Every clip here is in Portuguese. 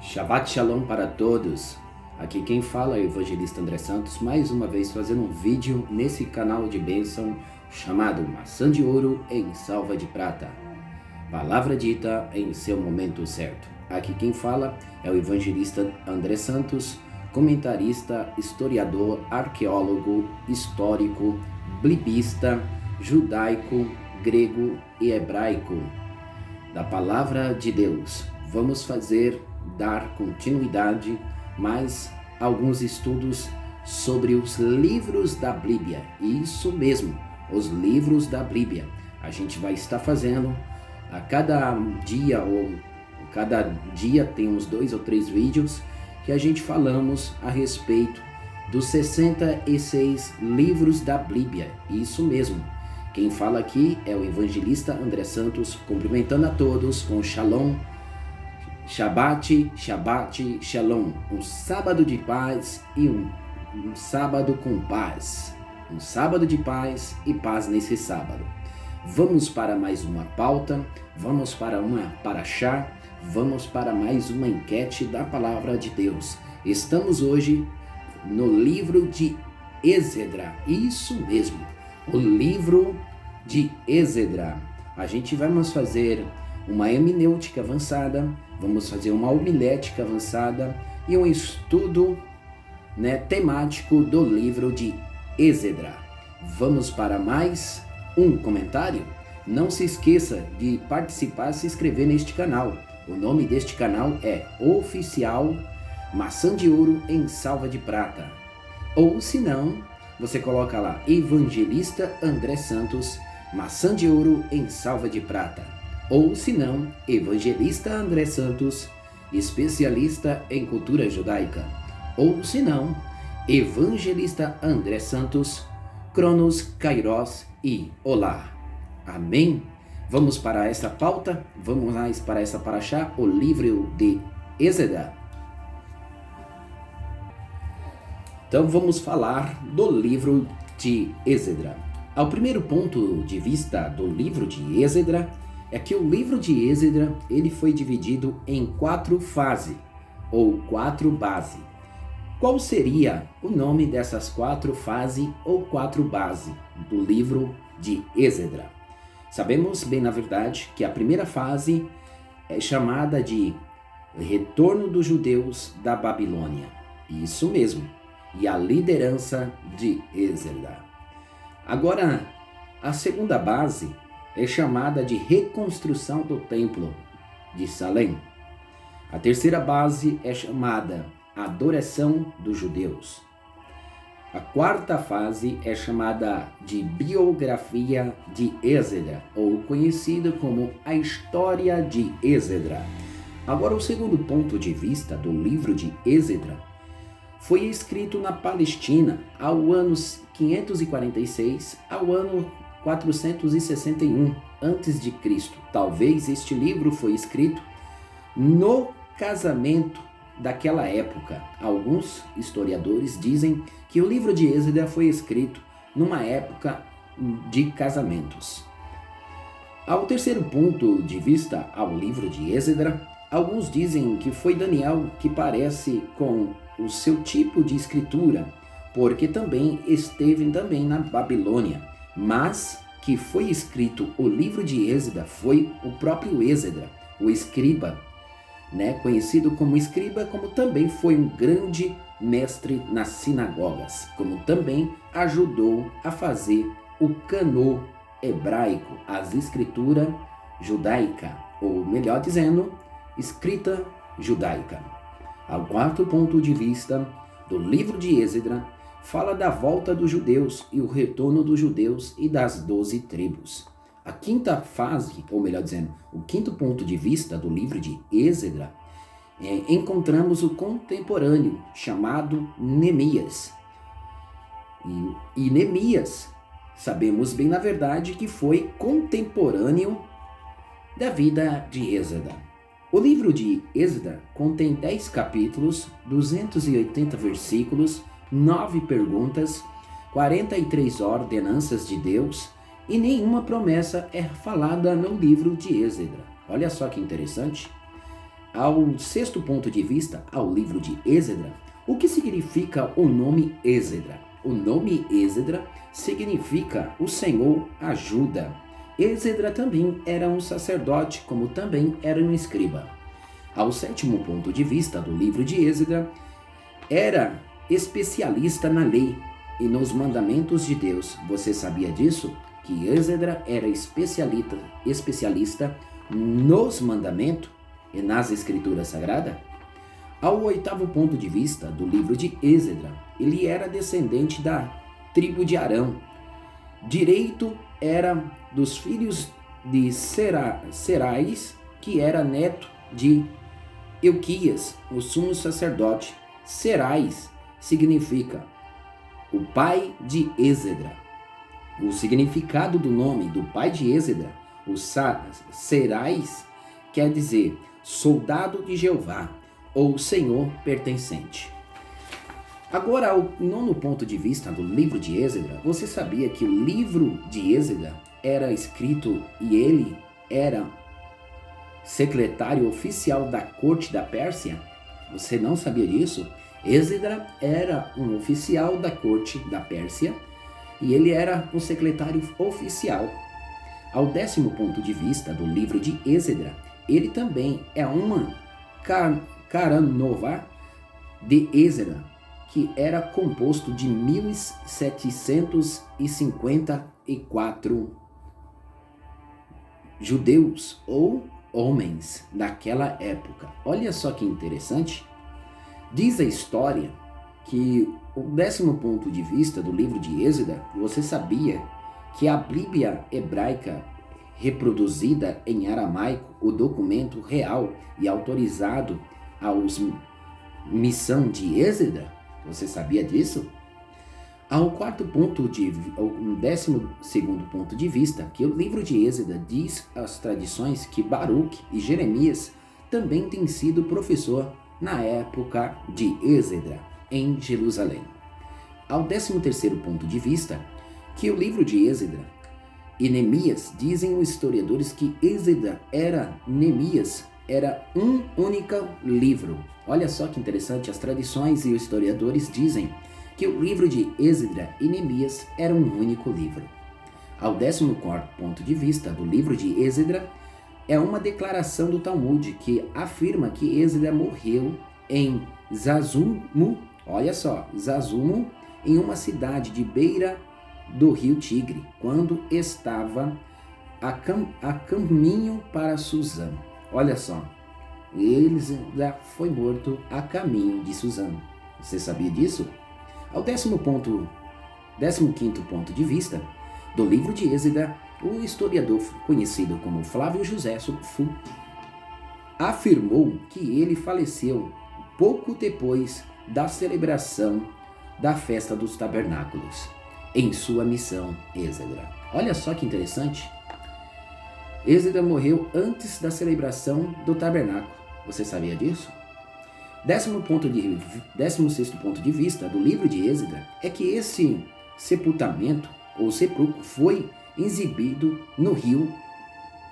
Shabbat Shalom para todos. Aqui quem fala é o evangelista André Santos, mais uma vez fazendo um vídeo nesse canal de bênção chamado Maçã de Ouro em Salva de Prata. Palavra dita em seu momento certo. Aqui quem fala é o evangelista André Santos, comentarista, historiador, arqueólogo, histórico, biblista, judaico, grego e hebraico da Palavra de Deus. Vamos dar continuidade mais alguns estudos sobre os livros da Bíblia. Isso mesmo, os livros da Bíblia. A gente vai estar fazendo a cada dia tem uns 2 ou 3 vídeos que a gente falamos a respeito dos 66 livros da Bíblia. Isso mesmo. Quem fala aqui é o evangelista André Santos, cumprimentando a todos com Shalom, Shabbat, Shalom. Um sábado de paz e um sábado com paz. Um sábado de paz e paz nesse sábado. Vamos para mais uma pauta, vamos para uma paraxá, vamos para mais uma enquete da Palavra de Deus. Estamos hoje no livro de Esdra, isso mesmo, o livro de Esdra. A gente vamos fazer uma hermenêutica avançada, vamos fazer uma homilética avançada e um estudo temático do livro de Esdra. Vamos para mais um comentário? Não se esqueça de participar, se inscrever neste canal. O nome deste canal é Oficial Maçã de Ouro em Salva de Prata. Ou se não, você coloca lá Evangelista André Santos, Maçã de Ouro em Salva de Prata. Ou se não, Evangelista André Santos, especialista em cultura judaica. Ou se não, Evangelista André Santos, Cronos, Kairos e Olá. Amém? Vamos para essa pauta? Vamos mais para essa paraxá, o livro de Esdra. Então vamos falar do livro de Esdra. Ao primeiro ponto de vista do livro de Esdra é que o livro de Esdra ele foi dividido em 4 fases ou 4 bases. Qual seria o nome dessas 4 fases ou 4 bases do livro de Esdra? Sabemos bem na verdade que a primeira fase é chamada de Retorno dos Judeus da Babilônia. Isso mesmo. E a liderança de Esdra. Agora, a segunda base é chamada de Reconstrução do Templo de Salém. A terceira base é chamada Adoração dos Judeus. A quarta fase é chamada de Biografia de Esdra, ou conhecida como a História de Esdra. Agora, o segundo ponto de vista do livro de Esdra foi escrito na Palestina ao ano 546 ao ano 461 a.C. Talvez este livro foi escrito no casamento daquela época. Alguns historiadores dizem que o livro de Esdra foi escrito numa época de casamentos. Ao terceiro ponto de vista ao livro de Esdra, alguns dizem que foi Daniel que parece com o seu tipo de escritura, porque também esteve na Babilônia, mas que foi escrito o livro de Esdra foi o próprio Esdra, o escriba, conhecido como escriba, como também foi um grande mestre nas sinagogas, como também ajudou a fazer o canô hebraico, as escrituras judaica, ou melhor dizendo, escrita judaica. Ao quarto ponto de vista do livro de Esdra, fala da volta dos judeus e o retorno dos judeus e das 12 tribos. A quinta fase, ou melhor dizendo, o quinto ponto de vista do livro de Esdra, encontramos o contemporâneo chamado Neemias. E Neemias, sabemos bem na verdade que foi contemporâneo da vida de Esdra. O livro de Esdra contém 10 capítulos, 280 versículos, 9 perguntas, 43 ordenanças de Deus e nenhuma promessa é falada no livro de Esdra. Olha só que interessante. Ao sexto ponto de vista, ao livro de Esdra, o que significa o nome Esdra? O nome Esdra significa o Senhor ajuda. Esdra também era um sacerdote, como também era um escriba. Ao sétimo ponto de vista do livro de Esdra, era especialista na lei e nos mandamentos de Deus. Você sabia disso? Que Esdra era especialista nos mandamentos e nas escrituras sagradas? Ao oitavo ponto de vista do livro de Esdra, ele era descendente da tribo de Arão. Direito era dos filhos de Serais, que era neto de Euquias, o sumo sacerdote. Serais significa o pai de Esdra. O significado do nome do pai de Esdra, o Serais, quer dizer soldado de Jeová ou Senhor pertencente. Agora, ao nono ponto de vista do livro de Esdra, você sabia que o livro de Esdra era escrito e ele era secretário oficial da corte da Pérsia? Você não sabia disso? Esdra era um oficial da corte da Pérsia e ele era um secretário oficial. Ao décimo ponto de vista do livro de Esdra, ele também é uma Caranova de Esdra, que era composto de 1754 judeus ou homens daquela época. Olha só que interessante. Diz a história que o décimo ponto de vista do livro de Esdra, você sabia que a Bíblia hebraica reproduzida em aramaico, o documento real e autorizado aos missão de Esdra? Você sabia disso? Ao décimo segundo ponto de vista, que o livro de Esdra diz as tradições que Baruque e Jeremias também têm sido professor na época de Esdra, em Jerusalém. Ao 13º ponto de vista, que o livro de Esdra e Neemias dizem os historiadores que Neemias era um único livro. Olha só que interessante, as tradições e os historiadores dizem que o livro de Esdra e Neemias era um único livro. Ao 14º ponto de vista do livro de Esdra, é uma declaração do Talmud que afirma que Esdra morreu em Zazumu, olha só, Zazumu, em uma cidade de beira do rio Tigre, quando estava a caminho para Suzã. Olha só, Esdra foi morto a caminho de Suzã. Você sabia disso? Ao 15º ponto de vista do livro de Esdra, o historiador conhecido como Flávio Josefo afirmou que ele faleceu pouco depois da celebração da festa dos tabernáculos, em sua missão Esdra. Olha só que interessante. Esdra morreu antes da celebração do tabernáculo. Você sabia disso? 16º ponto de vista do livro de Esdra é que esse sepultamento ou sepulcro foi exibido no rio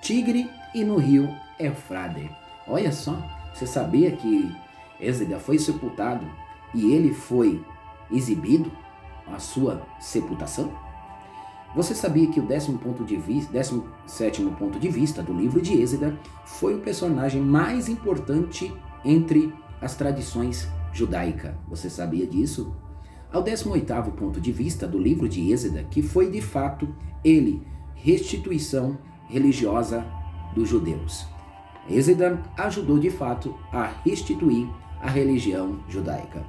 Tigre e no rio Eufrates. Olha só, você sabia que Esdra foi sepultado e ele foi exibido a sua sepultação? Você sabia que o 17º ponto de vista do livro de Esdra foi o personagem mais importante entre as tradições judaicas? Você sabia disso? Ao 18º ponto de vista do livro de Esdra, que foi de fato ele restituição religiosa dos judeus. Esdra ajudou de fato a restituir a religião judaica.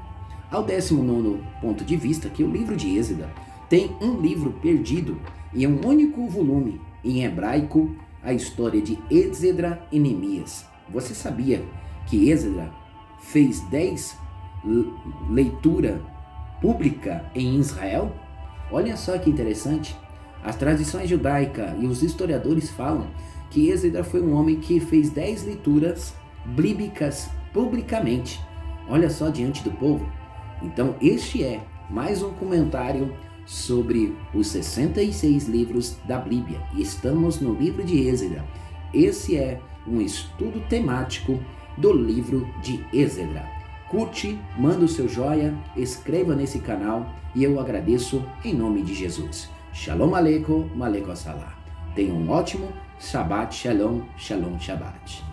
Ao 19º ponto de vista, que o livro de Esdra tem um livro perdido e um único volume em hebraico, a história de Esdra e Neemias. Você sabia que Esdra fez 10 leituras públicas em Israel? Olha só que interessante. As tradições judaicas e os historiadores falam que Esdra foi um homem que fez 10 leituras bíblicas publicamente. Olha só, diante do povo. Então, este é mais um comentário sobre os 66 livros da Bíblia. E estamos no livro de Esdra. Esse é um estudo temático do livro de Esdra. Curte, manda o seu joia, inscreva nesse canal e eu agradeço em nome de Jesus. Shalom Aleichem, Maleko Salah. Tenha um ótimo Shabbat Shalom, Shalom Shabbat.